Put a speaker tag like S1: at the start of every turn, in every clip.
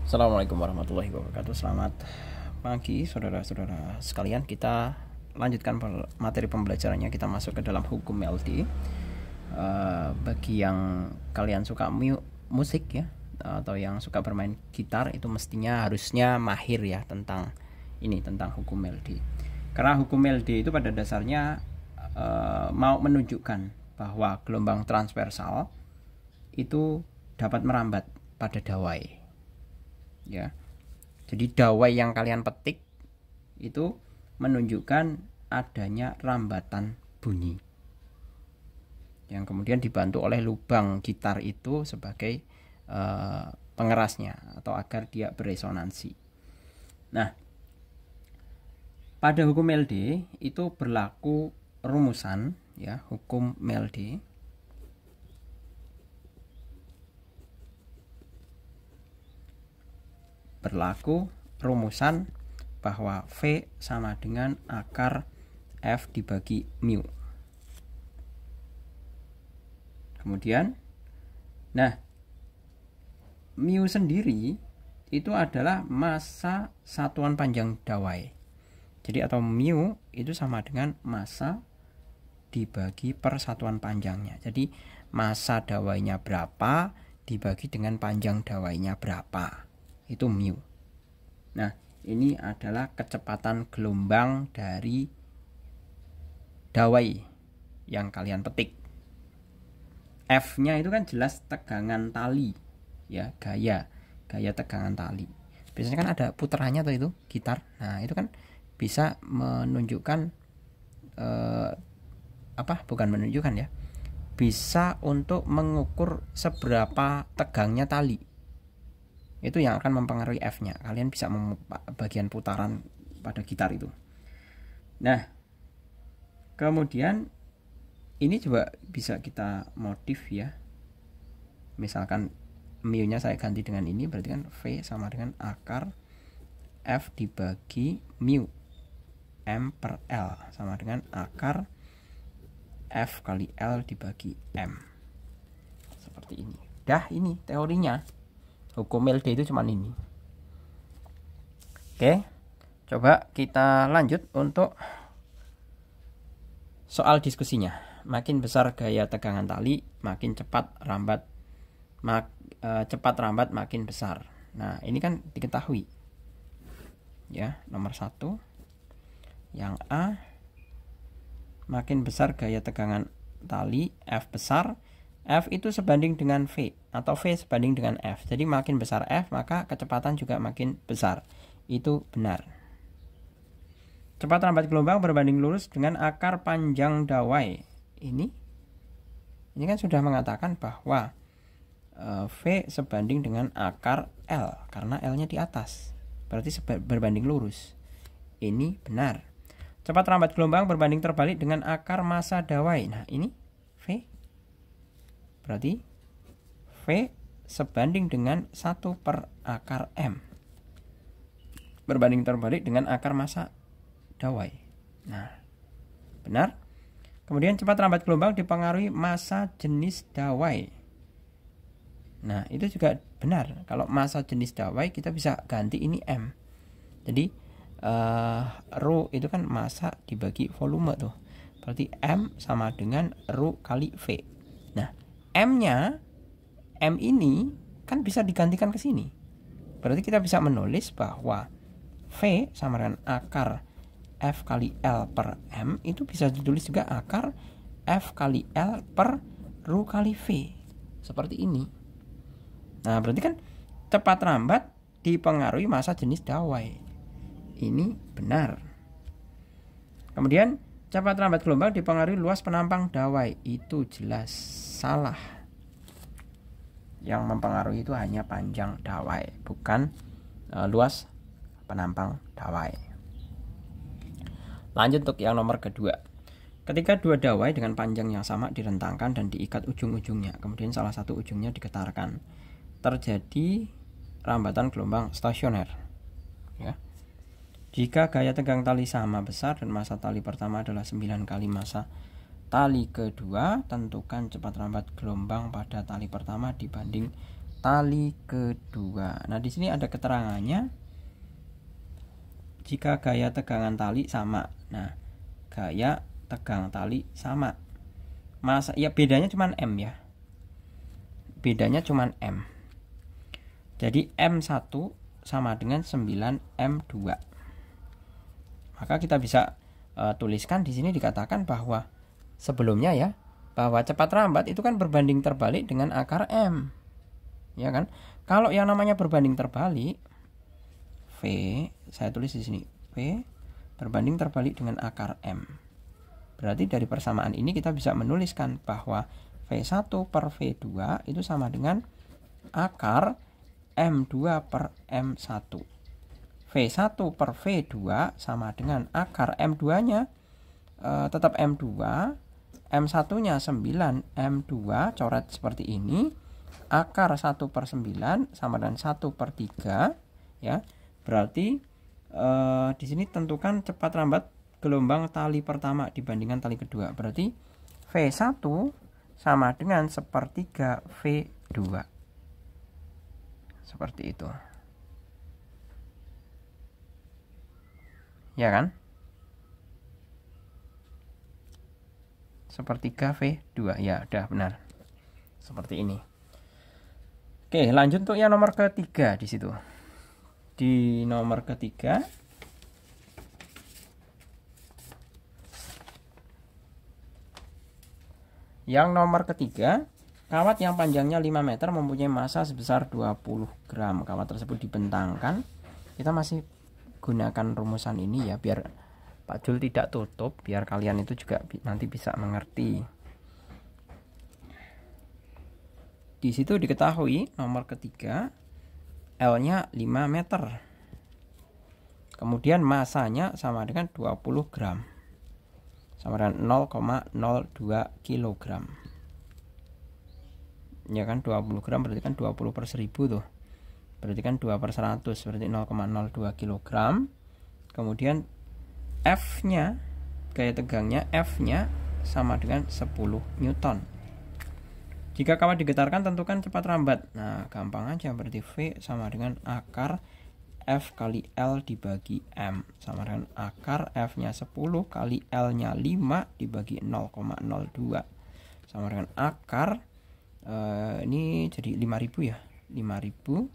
S1: Assalamualaikum warahmatullahi wabarakatuh. Selamat pagi saudara-saudara sekalian. Kita lanjutkan materi pembelajarannya. Kita masuk ke dalam hukum melodi. Bagi yang kalian suka musik ya, atau yang suka bermain gitar, itu mestinya harusnya mahir ya tentang hukum melodi. Karena hukum melodi itu pada dasarnya mau menunjukkan bahwa gelombang transversal itu dapat merambat pada dawai. Ya, jadi dawai yang kalian petik itu menunjukkan adanya rambatan bunyi yang kemudian dibantu oleh lubang gitar itu sebagai pengerasnya atau agar dia beresonansi. Nah, pada hukum melodi itu berlaku rumusan ya, hukum melodi berlaku rumusan bahwa V sama dengan akar F dibagi mu. Kemudian, nah, mu sendiri itu adalah massa satuan panjang dawai. Jadi atau mu itu sama dengan massa dibagi per satuan panjangnya. Jadi massa dawainya berapa dibagi dengan panjang dawainya berapa. Itu mu. Nah, ini adalah kecepatan gelombang dari dawai yang kalian petik. F-nya itu kan jelas tegangan tali ya, gaya tegangan tali. Biasanya kan ada puterannya tuh itu gitar. Nah, itu kan bisa menunjukkan bukan menunjukkan ya. Bisa untuk mengukur seberapa tegangnya tali. Itu yang akan mempengaruhi F-nya. Kalian bisa bagian putaran pada gitar itu. Nah, kemudian ini juga bisa kita modif ya. Misalkan mu-nya saya ganti dengan ini, berarti kan V sama dengan akar F dibagi mu M per L sama dengan akar F kali L dibagi M. Seperti ini. Dah, ini teorinya. Hukum melodi itu cuma ini. Oke, coba kita lanjut untuk soal diskusinya. Makin besar gaya tegangan tali, makin cepat rambat makin besar. Nah, ini kan diketahui. Ya, nomor 1. Yang A, makin besar gaya tegangan tali, F besar, F itu sebanding dengan V atau V sebanding dengan F. Jadi makin besar F, maka kecepatan juga makin besar. Itu benar. Cepat rambat gelombang berbanding lurus dengan akar panjang dawai. Ini kan sudah mengatakan bahwa V sebanding dengan akar L karena L-nya di atas. Berarti berbanding lurus. Ini benar. Cepat rambat gelombang berbanding terbalik dengan akar massa dawai. Nah, ini V. Berarti V sebanding dengan 1 per akar M. Berbanding terbalik dengan akar massa dawai. Nah, benar. Kemudian cepat rambat gelombang dipengaruhi massa jenis dawai. Nah, itu juga benar. Kalau massa jenis dawai kita bisa ganti ini M. Jadi Rho itu kan massa dibagi volume tuh. Berarti M sama dengan Rho kali V. Nah, M ini kan bisa digantikan ke sini. Berarti kita bisa menulis bahwa V sama dengan akar F kali L per M itu bisa ditulis juga akar F kali L per Rho kali V. Seperti ini. Nah, berarti kan cepat rambat dipengaruhi massa jenis dawai. Ini benar. Kemudian cepat rambat gelombang dipengaruhi luas penampang dawai. Itu jelas salah. Yang mempengaruhi itu hanya panjang dawai, bukan luas penampang dawai. Lanjut untuk yang nomor kedua. Ketika dua dawai dengan panjang yang sama direntangkan dan diikat ujung-ujungnya, kemudian salah satu ujungnya digetarkan, terjadi rambatan gelombang stasioner. Ya. Jika gaya tegang tali sama besar dan massa tali pertama adalah 9 kali massa tali kedua, tentukan cepat rambat gelombang pada tali pertama dibanding tali kedua. Nah, di sini ada keterangannya jika gaya tegangan tali sama. Nah, gaya tegang tali sama. Masa ya bedanya cuma M ya. Bedanya cuma M. Jadi M1 sama dengan 9M2. Maka kita bisa tuliskan di sini dikatakan bahwa sebelumnya ya, bahwa cepat lambat itu kan berbanding terbalik dengan akar M. Ya kan? Kalau yang namanya berbanding terbalik, V, saya tulis di sini, V berbanding terbalik dengan akar M. Berarti dari persamaan ini kita bisa menuliskan bahwa V1 per V2 itu sama dengan akar M2 per M1. V1 per V2 sama dengan akar M2-nya tetap M2, M1-nya 9M2, coret seperti ini. Akar 1 per 9 sama dengan 1 per 3. Ya, berarti di sini tentukan cepat lambat gelombang tali pertama dibandingkan tali kedua. Berarti V1 sama dengan 1/3 V2. Seperti itu. Ya kan? 1/3 V2. Ya, udah benar. Seperti ini. Oke, lanjut untuk yang nomor ketiga di situ. Di nomor ketiga, yang nomor ketiga, kawat yang panjangnya 5 meter mempunyai massa sebesar 20 gram. Kawat tersebut dibentangkan. Kita masih gunakan rumusan ini ya, biar Pak Jul tidak tutup, biar kalian itu juga nanti bisa mengerti. Di situ diketahui nomor ketiga, L-nya 5 meter. Kemudian massanya sama dengan 20 gram. Sama dengan 0,02 kilogram. Ya kan, 20 gram berarti kan 20 per 1000 tuh. Berarti kan 2 per 100, berarti 0,02 kilogram. Kemudian F-nya, gaya tegangnya, F-nya sama dengan 10 Newton. Jika kawat digetarkan, tentukan cepat lambat. Nah, gampang aja, berarti V sama dengan akar F kali L dibagi M. Sama dengan akar F-nya 10 kali L-nya 5 dibagi 0,02. Sama dengan akar ini jadi 5000 ya, 5000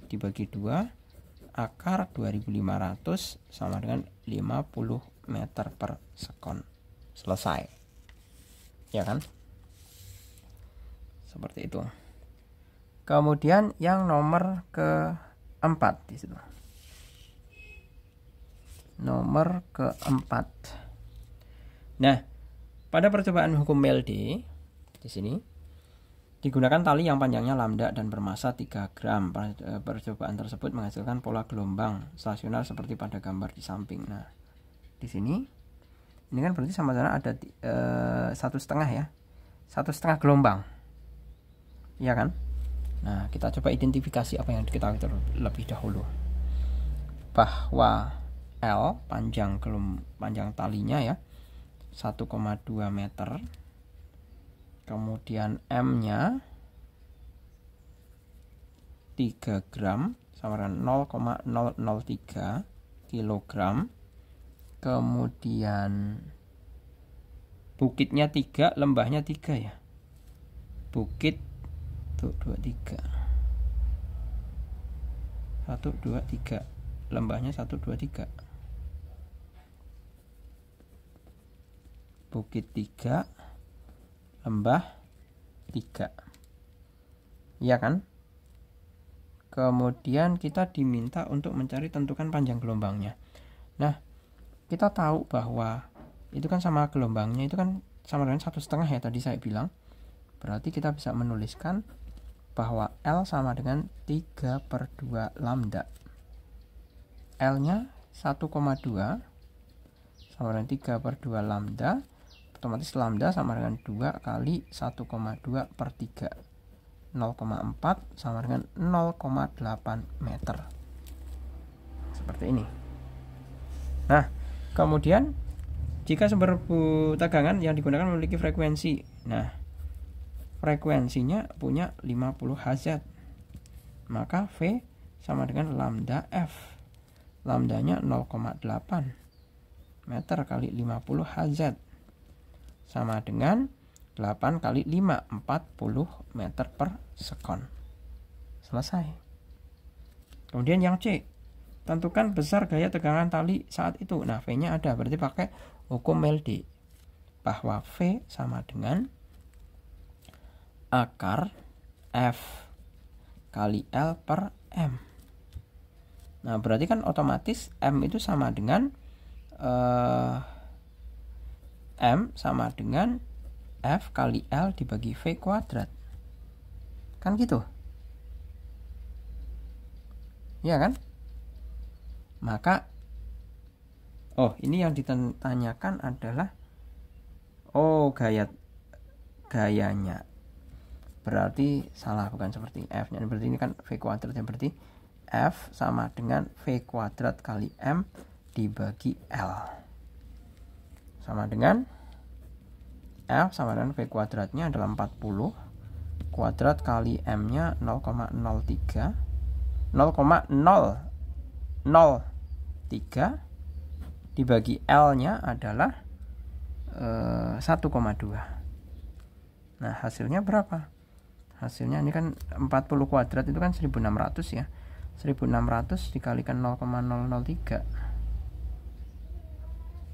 S1: dibagi 2, akar 2500 sama dengan 50 meter per sekon. Selesai. Ya kan? Seperti itu. Kemudian yang nomor keempat di situ. Nomor keempat. Nah, pada percobaan hukum Melde di sini digunakan tali yang panjangnya lambda dan bermassa 3 gram. Percobaan tersebut menghasilkan pola gelombang stasioner seperti pada gambar di samping. Nah, di sini ini kan berarti sama-sama ada 1,5 ya, 1,5 gelombang, ya kan? Nah, kita coba identifikasi apa yang diketahui terlebih dahulu. Bahwa L panjang talinya ya 1,2 meter. Kemudian M-nya 3 gram sama dengan 0,003 kilogram. Kemudian bukitnya 3, lembahnya 3 ya. Bukit 1, 2, 3. 1, 2, 3. Lembahnya 1, 2, 3. Bukit 3, lembah 3. Iya kan? Kemudian kita diminta untuk mencari tentukan panjang gelombangnya. Nah, kita tahu bahwa itu kan sama gelombangnya itu kan sama dengan 1,5 ya tadi saya bilang. Berarti kita bisa menuliskan bahwa L sama dengan 3/2 lambda. L-nya 1,2 sama dengan 3/2 lambda. Otomatis lambda sama dengan 2 kali 1,2 per 3. 0,4 sama dengan 0,8 meter. Seperti ini. Nah, kemudian jika sumber tegangan yang digunakan memiliki frekuensi. Nah, frekuensinya punya 50 Hz. maka V sama dengan lambda F. Lambdanya 0,8 meter kali 50 Hz sama dengan 8 kali 5, 40 meter per sekon. Selesai. Kemudian yang C, tentukan besar gaya tegangan tali saat itu. Nah, V-nya ada, berarti pakai hukum Melde, bahwa V sama dengan akar F kali L per M. Nah, berarti kan otomatis M itu sama dengan M sama dengan F kali L dibagi V kuadrat. Kan gitu. Iya kan? Maka ini yang ditanyakan adalah gayanya. Berarti salah, bukan seperti F-nya. Berarti ini kan V kuadrat, ya, berarti F sama dengan V kuadrat kali M dibagi L. Sama dengan F sama dengan V kuadratnya adalah 40 kuadrat kali M-nya 0,03 dibagi L-nya adalah 1,2. Nah, hasilnya berapa? Hasilnya ini kan 40 kuadrat itu kan 1600 ya. 1600 dikalikan 0,003.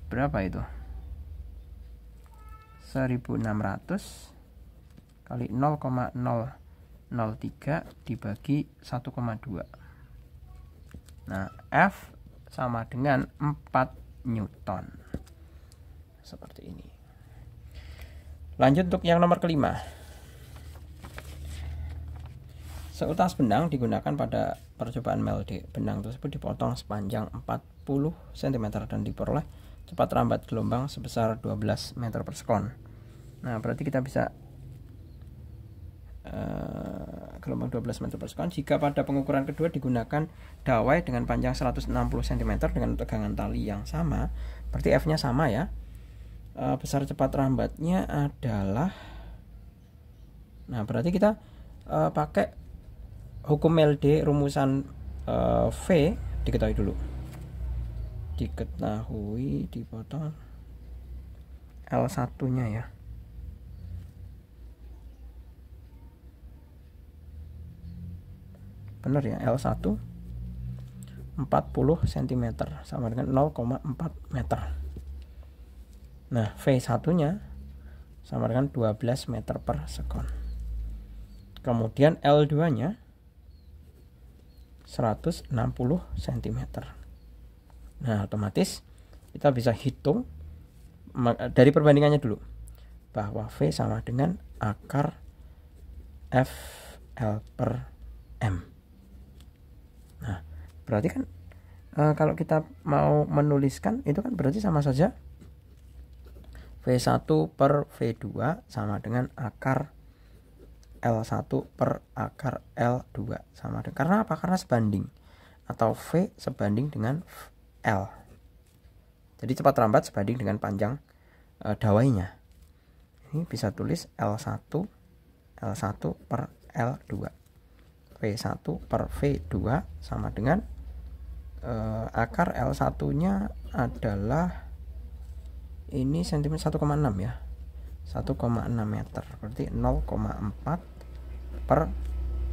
S1: Berapa itu? 1600 kali 0,003 dibagi 1,2. Nah, F sama dengan 4 Newton. Seperti ini. Lanjut untuk yang nomor kelima. Seutas benang digunakan pada percobaan Melde. Benang tersebut dipotong sepanjang 40 cm dan diperoleh cepat rambat gelombang sebesar 12 meter per sekon. Nah, berarti kita bisa gelombang 12 meter per sekon jika pada pengukuran kedua digunakan dawai dengan panjang 160 cm dengan tegangan tali yang sama. Berarti F-nya sama ya. Besar cepat rambatnya adalah, nah berarti kita pakai hukum Melde, rumusan V diketahui dulu. Diketahui dipotong L1-nya ya. Benar ya, L1 40 cm sama dengan 0,4 meter. Nah, V1-nya sama dengan 12 meter per sekon. Kemudian L2-nya 160 cm. Nah, otomatis kita bisa hitung dari perbandingannya dulu, bahwa V sama dengan akar FL per M. Nah, berarti kan kalau kita mau menuliskan itu kan berarti sama saja V1 per V2 sama dengan akar L1 per akar L2 sama dengan, karena apa? Karena sebanding, atau V sebanding dengan L. Jadi cepat rambat sebanding dengan panjang dawainya. Ini bisa tulis L1 per L2. V1 per V2 sama dengan akar L1-nya adalah ini cm 1,6 ya. 1,6 meter. Berarti 0,4 per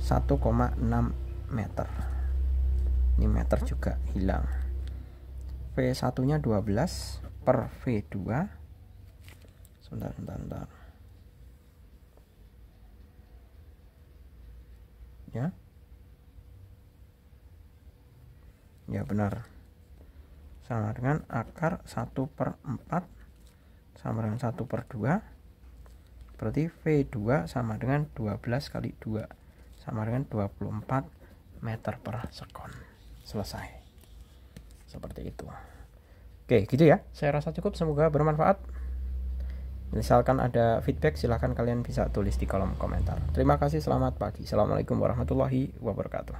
S1: 1,6 meter. Ini meter juga hilang. V1-nya 12 per V2. Sebentar. Ya benar, sama dengan akar 1 per 4 sama dengan 1 per 2. Berarti V2 sama dengan 12 kali 2 sama dengan 24 meter per sekon. Selesai. Seperti itu. Oke, gitu ya. Saya rasa cukup, semoga bermanfaat. Misalkan ada feedback, silahkan kalian bisa tulis di kolom komentar. Terima kasih, selamat pagi. Assalamualaikum warahmatullahi wabarakatuh.